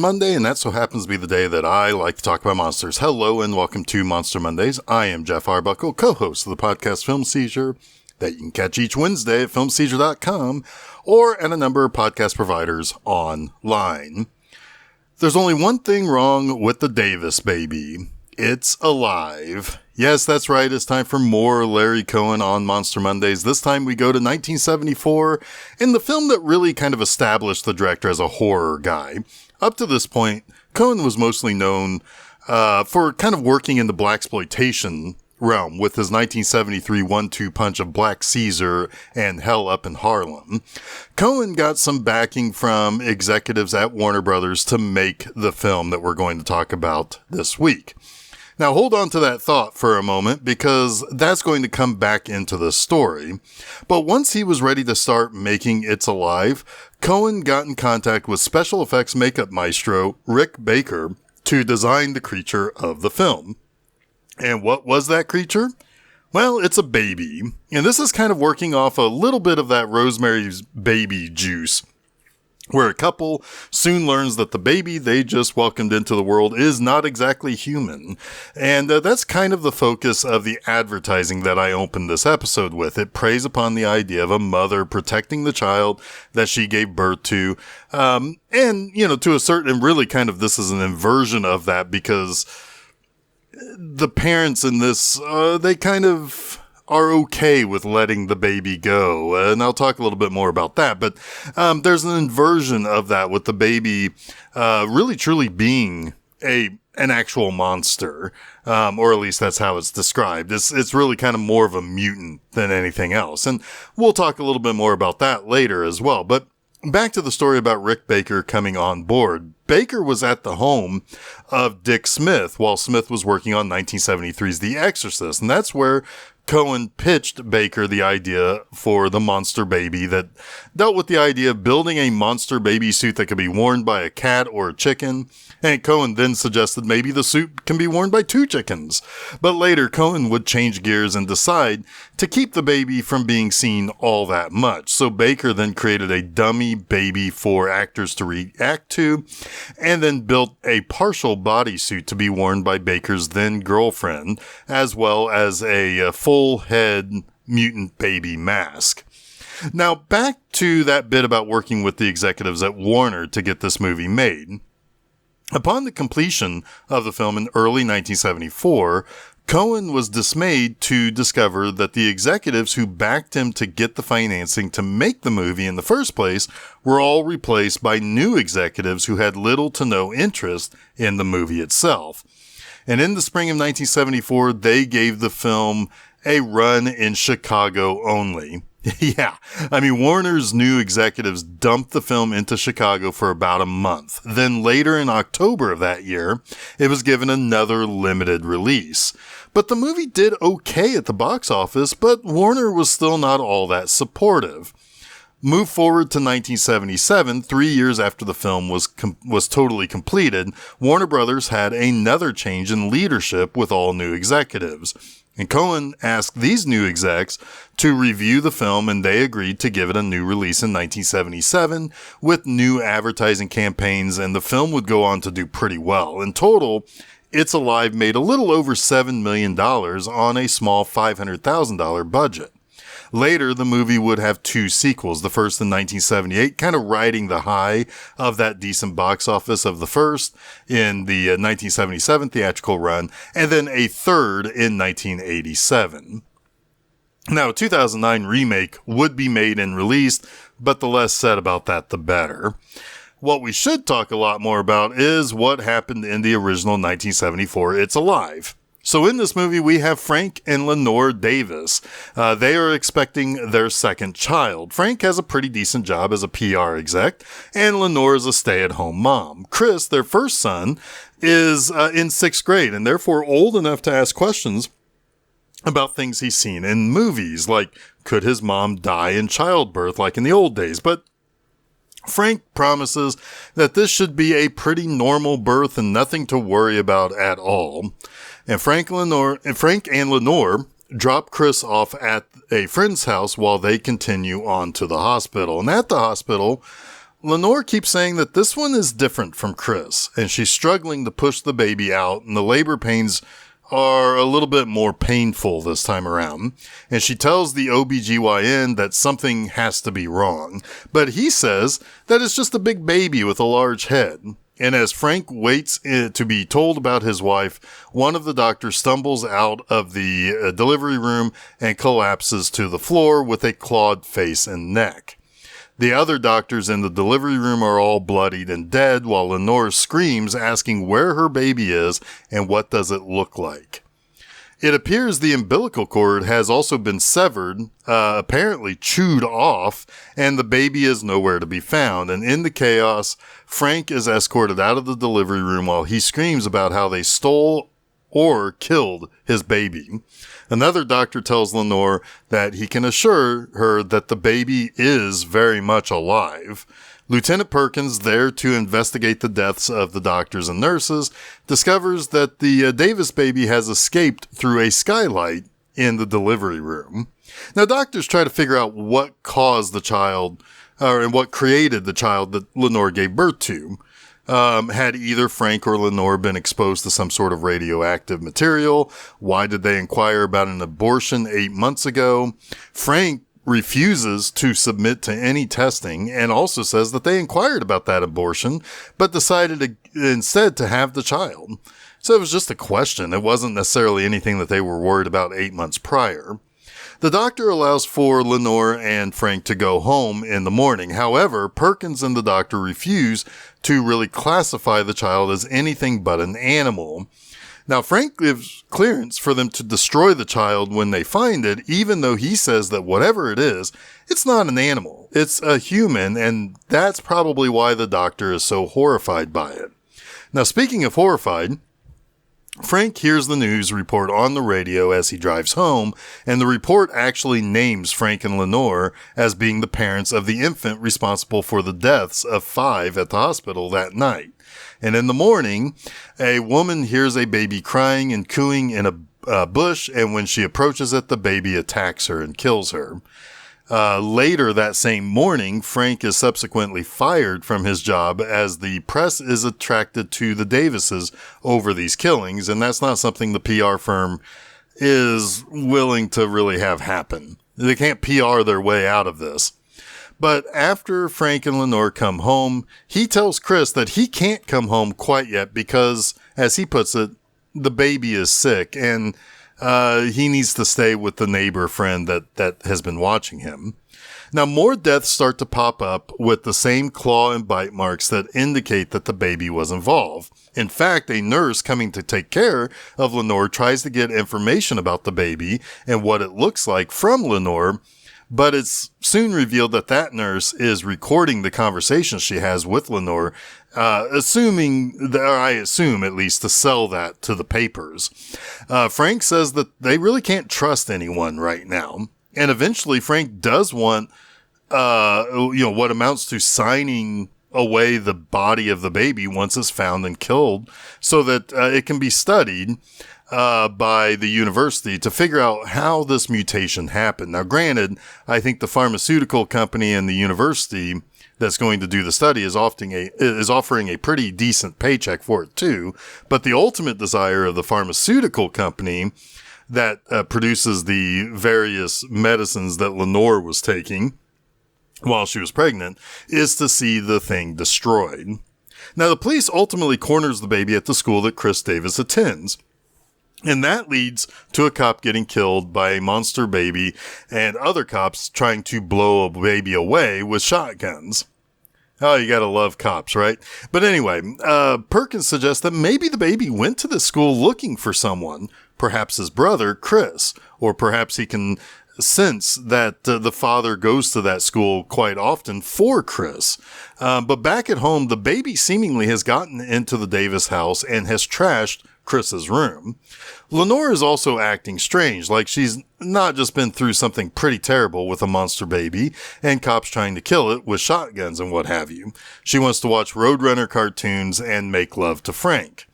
Monday, and that so happens to be the day that I like to talk about monsters. Hello, and welcome to Monster Mondays. I am Jeff Arbuckle, co-host of the podcast Film Seizure, that you can catch each Wednesday at filmseizure.com or at a number of podcast providers online. There's only one thing wrong with the Davis baby. It's alive. Yes, that's right. It's time for more Larry Cohen on Monster Mondays. This time we go to 1974 in the film that really kind of established the director as a horror guy. Up to this point, Cohen was mostly known for kind of working in the blaxploitation realm with his 1973 1-2 punch of Black Caesar and Hell Up in Harlem. Cohen got some backing from executives at Warner Brothers to make the film that we're going to talk about this week. Now hold on to that thought for a moment because that's going to come back into the story. But once he was ready to start making It's Alive, Cohen got in contact with special effects makeup maestro Rick Baker to design the creature of the film. And what was that creature? Well, it's a baby. And this is kind of working off a little bit of that Rosemary's Baby juice, where a couple soon learns that the baby they just welcomed into the world is not exactly human. And that's kind of the focus of the advertising that I opened this episode with. It preys upon the idea of a mother protecting the child that she gave birth to. And, to a certain, really kind of this is an inversion of that because the parents in this, they kind of are okay with letting the baby go. And I'll talk a little bit more about that. But there's an inversion of that with the baby really truly being an actual monster. Or at least that's how it's described. It's really kind of more of a mutant than anything else. And we'll talk a little bit more about that later as well. But back to the story about Rick Baker coming on board. Baker was at the home of Dick Smith while Smith was working on 1973's The Exorcist. And that's where Cohen pitched Baker the idea for the monster baby that dealt with the idea of building a monster baby suit that could be worn by a cat or a chicken. And Cohen then suggested maybe the suit can be worn by 2 chickens. But later, Cohen would change gears and decide to keep the baby from being seen all that much. So Baker then created a dummy baby for actors to react to, and then built a partial bodysuit to be worn by Baker's then girlfriend, as well as a full head mutant baby mask. Now, back to that bit about working with the executives at Warner to get this movie made. Upon the completion of the film in early 1974, Cohen was dismayed to discover that the executives who backed him to get the financing to make the movie in the first place were all replaced by new executives who had little to no interest in the movie itself. And in the spring of 1974, they gave the film a run in Chicago only. Yeah, Warner's new executives dumped the film into Chicago for about a month. Then later in October of that year, it was given another limited release. But the movie did okay at the box office, but Warner was still not all that supportive. Move forward to 1977, 3 years after the film was totally completed, Warner Brothers had another change in leadership with all new executives. And Cohen asked these new execs to review the film, and they agreed to give it a new release in 1977 with new advertising campaigns, and the film would go on to do pretty well. In total, It's Alive made a little over $7 million on a small $500,000 budget. Later, the movie would have 2 sequels, the first in 1978, kind of riding the high of that decent box office of the first in the 1977 theatrical run, and then a third in 1987. Now, a 2009 remake would be made and released, but the less said about that, the better. What we should talk a lot more about is what happened in the original 1974 It's Alive. So in this movie, we have Frank and Lenore Davis. They are expecting their second child. Frank has a pretty decent job as a PR exec, and Lenore is a stay-at-home mom. Chris, their first son, is in 6th grade, and therefore old enough to ask questions about things he's seen in movies, like could his mom die in childbirth like in the old days? But Frank promises that this should be a pretty normal birth and nothing to worry about at all. And Frank and Lenore drop Chris off at a friend's house while they continue on to the hospital. And at the hospital, Lenore keeps saying that this one is different from Chris, and she's struggling to push the baby out, and the labor pains are a little bit more painful this time around. And she tells the OBGYN that something has to be wrong, but he says that it's just a big baby with a large head. And as Frank waits to be told about his wife, one of the doctors stumbles out of the delivery room and collapses to the floor with a clawed face and neck. The other doctors in the delivery room are all bloodied and dead, while Lenore screams, asking where her baby is and what does it look like. It appears the umbilical cord has also been severed, apparently chewed off, and the baby is nowhere to be found. And in the chaos, Frank is escorted out of the delivery room while he screams about how they stole or killed his baby. Another doctor tells Lenore that he can assure her that the baby is very much alive. Lieutenant Perkins, there to investigate the deaths of the doctors and nurses, discovers that the Davis baby has escaped through a skylight in the delivery room. Now, doctors try to figure out what caused the child, and what created the child that Lenore gave birth to. Had either Frank or Lenore been exposed to some sort of radioactive material? Why did they inquire about an abortion 8 months ago? Frank refuses to submit to any testing and also says that they inquired about that abortion, but decided instead to have the child. So it was just a question. It wasn't necessarily anything that they were worried about 8 months prior. The doctor allows for Lenore and Frank to go home in the morning. However, Perkins and the doctor refuse to really classify the child as anything but an animal. Now, Frank gives clearance for them to destroy the child when they find it, even though he says that whatever it is, it's not an animal. It's a human, and that's probably why the doctor is so horrified by it. Now, speaking of horrified, Frank hears the news report on the radio as he drives home, and the report actually names Frank and Lenore as being the parents of the infant responsible for the deaths of 5 at the hospital that night. And in the morning, a woman hears a baby crying and cooing in a bush, and when she approaches it, the baby attacks her and kills her. Later that same morning, Frank is subsequently fired from his job as the press is attracted to the Davises over these killings, and that's not something the PR firm is willing to really have happen. They can't PR their way out of this. But after Frank and Lenore come home, he tells Chris that he can't come home quite yet because, as he puts it, the baby is sick, and he needs to stay with the neighbor friend that has been watching him. Now, more deaths start to pop up with the same claw and bite marks that indicate that the baby was involved. In fact, a nurse coming to take care of Lenore tries to get information about the baby and what it looks like from Lenore, but it's soon revealed that that nurse is recording the conversation she has with Lenore, I assume at least, to sell that to the papers. Frank says that they really can't trust anyone right now. And eventually Frank does want, what amounts to signing away the body of the baby once it's found and killed so that it can be studied by the university to figure out how this mutation happened. Now, granted, I think the pharmaceutical company and the university that's going to do the study is offering a pretty decent paycheck for it too. But the ultimate desire of the pharmaceutical company that produces the various medicines that Lenore was taking while she was pregnant is to see the thing destroyed. Now, the police ultimately corners the baby at the school that Chris Davis attends. And that leads to a cop getting killed by a monster baby and other cops trying to blow a baby away with shotguns. Oh, you gotta love cops, right? But anyway, Perkins suggests that maybe the baby went to the school looking for someone, perhaps his brother, Chris, or perhaps he can sense that the father goes to that school quite often for Chris. But back at home, the baby seemingly has gotten into the Davis house and has trashed Chris's room. Lenore is also acting strange, like she's not just been through something pretty terrible with a monster baby and cops trying to kill it with shotguns and what have you. She wants to watch Roadrunner cartoons and make love to Frank.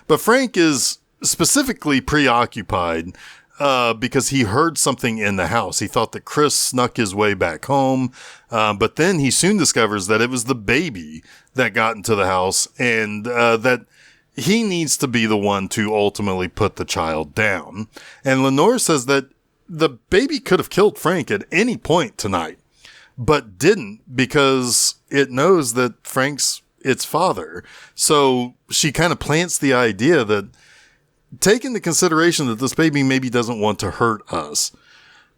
But Frank is specifically preoccupied because he heard something in the house. He thought that Chris snuck his way back home, but then he soon discovers that it was the baby that got into the house, and that he needs to be the one to ultimately put the child down. And Lenore says that the baby could have killed Frank at any point tonight, but didn't, because it knows that Frank's its father. So she kind of plants the idea that, take into consideration that this baby maybe doesn't want to hurt us.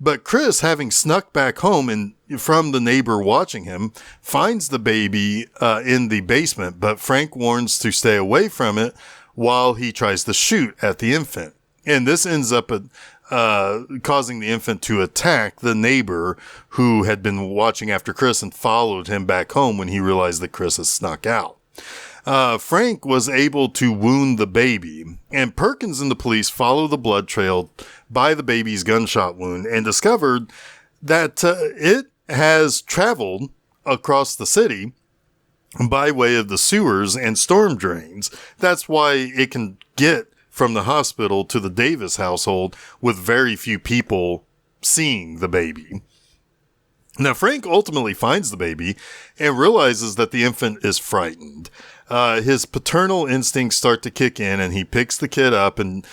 But Chris, having snuck back home and from the neighbor watching him, finds the baby in the basement, but Frank warns to stay away from it while he tries to shoot at the infant. And this ends up causing the infant to attack the neighbor who had been watching after Chris and followed him back home when he realized that Chris had snuck out. Frank was able to wound the baby, and Perkins and the police follow the blood trail by the baby's gunshot wound and discovered that it has traveled across the city by way of the sewers and storm drains. That's why it can get from the hospital to the Davis household with very few people seeing the baby. Now, Frank ultimately finds the baby and realizes that the infant is frightened. His paternal instincts start to kick in, and he picks the kid up and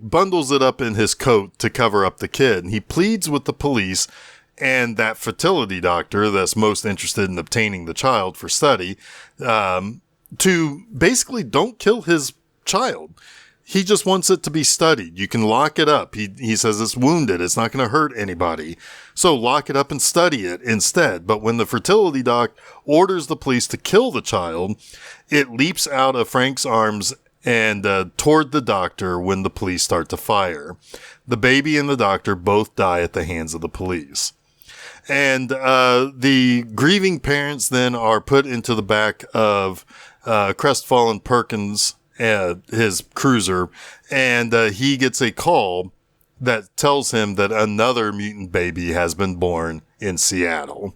bundles it up in his coat to cover up the kid. And he pleads with the police and that fertility doctor that's most interested in obtaining the child for study, to basically don't kill his child. He just wants it to be studied. You can lock it up. He says it's wounded. It's not going to hurt anybody. So lock it up and study it instead. But when the fertility doc orders the police to kill the child, it leaps out of Frank's arms and toward the doctor when the police start to fire. The baby and the doctor both die at the hands of the police. And the grieving parents then are put into the back of crestfallen Perkins, his cruiser, and he gets a call that tells him that another mutant baby has been born in Seattle.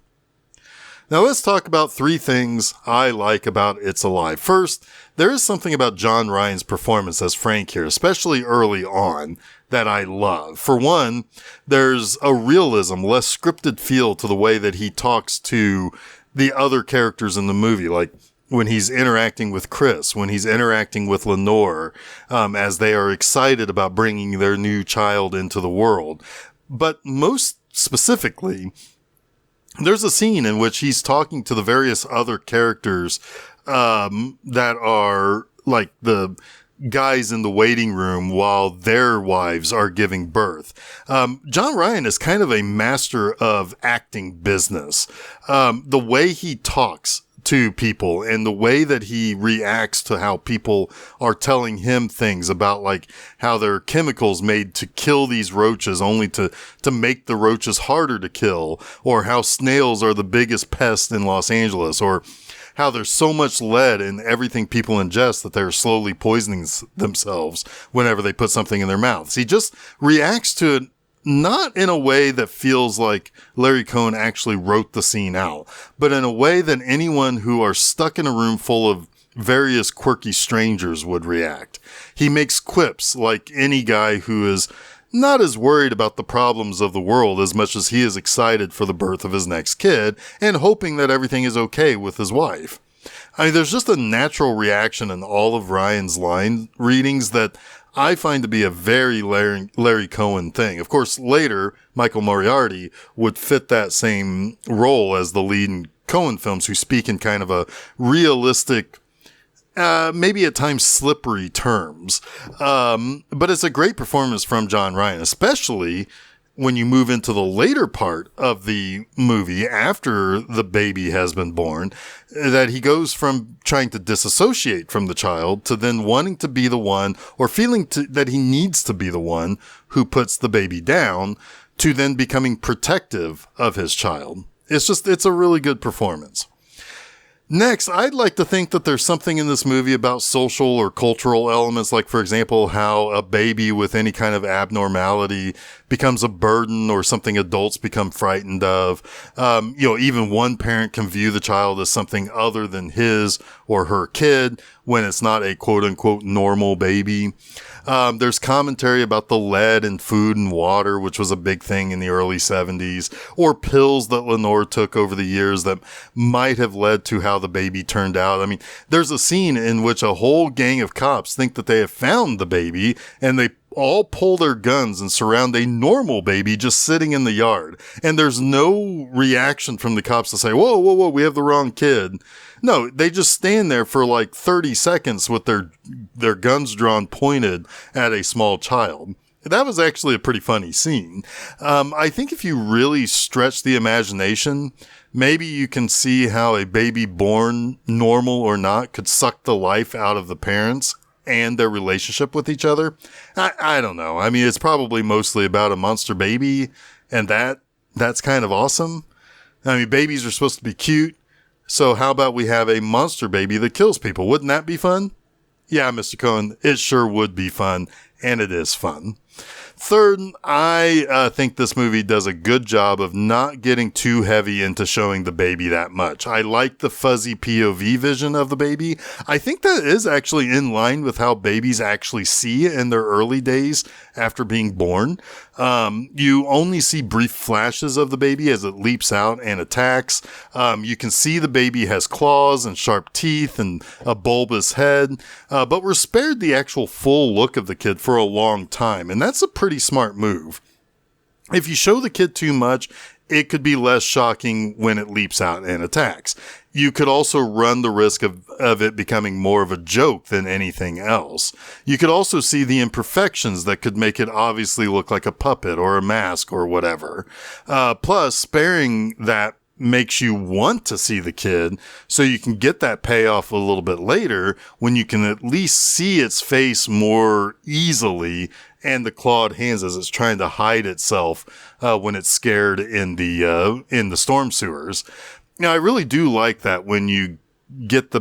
Now let's talk about 3 things I like about It's Alive. First, there is something about John Ryan's performance as Frank here, especially early on, that I love. For one, there's a realism, less scripted feel to the way that he talks to the other characters in the movie, like when he's interacting with Chris, when he's interacting with Lenore, as they are excited about bringing their new child into the world. But most specifically, there's a scene in which he's talking to the various other characters that are like the guys in the waiting room while their wives are giving birth. John Ryan is kind of a master of acting business. The way he talks to people and the way that he reacts to how people are telling him things about, like, how there are chemicals made to kill these roaches only to make the roaches harder to kill, or how snails are the biggest pest in Los Angeles, or how there's so much lead in everything people ingest that they're slowly poisoning themselves whenever they put something in their mouths. He just reacts to it not in a way that feels like Larry Cohen actually wrote the scene out, but in a way that anyone who are stuck in a room full of various quirky strangers would react. He makes quips like any guy who is not as worried about the problems of the world as much as he is excited for the birth of his next kid and hoping that everything is okay with his wife. I mean, there's just a natural reaction in all of Ryan's line readings that I find to be a very Larry Cohen thing. Of course, later, Michael Moriarty would fit that same role as the lead in Cohen films, who speak in kind of a realistic, maybe at times slippery terms. But it's a great performance from John Ryan, especially when you move into the later part of the movie after the baby has been born, that he goes from trying to disassociate from the child to then wanting to be the one, or feeling that he needs to be the one who puts the baby down, to then becoming protective of his child. It's a really good performance. Next, I'd like to think that there's something in this movie about social or cultural elements, like, for example, how a baby with any kind of abnormality becomes a burden or something adults become frightened of. Even one parent can view the child as something other than his or her kid when it's not a quote unquote normal baby. There's commentary about the lead in food and water, which was a big thing in the early 70s, or pills that Lenore took over the years that might have led to how the baby turned out. I mean, there's a scene in which a whole gang of cops think that they have found the baby, and they all pull their guns and surround a normal baby just sitting in the yard. And there's no reaction from the cops to say, whoa, we have the wrong kid. No, they just stand there for like 30 seconds with their guns drawn pointed at a small child. That was actually a pretty funny scene. I think if you really stretch the imagination, maybe you can see how a baby born normal or not could suck the life out of the parents and their relationship with each other. I don't know. I mean, it's probably mostly about a monster baby, and that's kind of awesome. I mean, babies are supposed to be cute. So how about we have a monster baby that kills people? Wouldn't that be fun? Yeah, Mr. Cohen, it sure would be fun, and it is fun. Third, I think this movie does a good job of not getting too heavy into showing the baby that much. I like the fuzzy POV vision of the baby. I think that is actually in line with how babies actually see in their early days after being born. You only see brief flashes of the baby as it leaps out and attacks. You can see the baby has claws and sharp teeth and a bulbous head, but we're spared the actual full look of the kid for a long time, and that's a pretty smart move. If you show the kid too much, it could be less shocking when it leaps out and attacks. You could also run the risk of it becoming more of a joke than anything else. You could also see the imperfections that could make it obviously look like a puppet or a mask or whatever. Plus, sparing that makes you want to see the kid, so you can get that payoff a little bit later when you can at least see its face more easily and the clawed hands as it's trying to hide itself when it's scared in the storm sewers. Now, I really do like that when you get the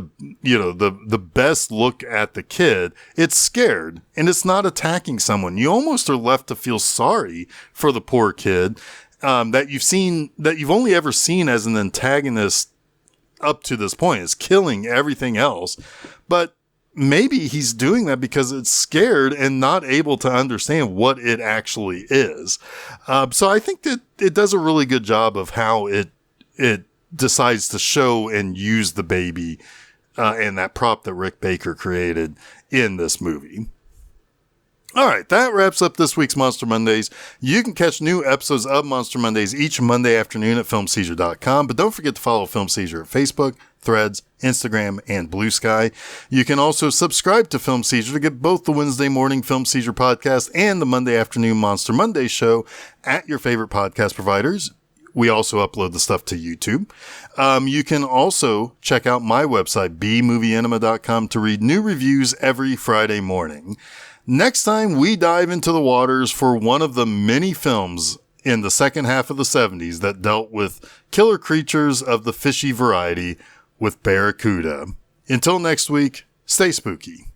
best look at the kid, it's scared and it's not attacking someone. You almost are left to feel sorry for the poor kid that you've only ever seen as an antagonist up to this point. Is killing everything else. But maybe he's doing that because it's scared and not able to understand what it actually is. So I think that it does a really good job of how it decides to show and use the baby and that prop that Rick Baker created in this movie. All right, that wraps up this week's Monster Mondays. You can catch new episodes of Monster Mondays each Monday afternoon at filmseizure.com, but don't forget to follow Film Seizure at Facebook, Threads, Instagram, and Blue Sky. You can also subscribe to Film Seizure to get both the Wednesday morning Film Seizure podcast and the Monday afternoon Monster Monday show at your favorite podcast providers. We also upload the stuff to YouTube. You can also check out my website, bmovieenema.com, to read new reviews every Friday morning. Next time, we dive into the waters for one of the many films in the second half of the 70s that dealt with killer creatures of the fishy variety with Barracuda. Until next week, stay spooky.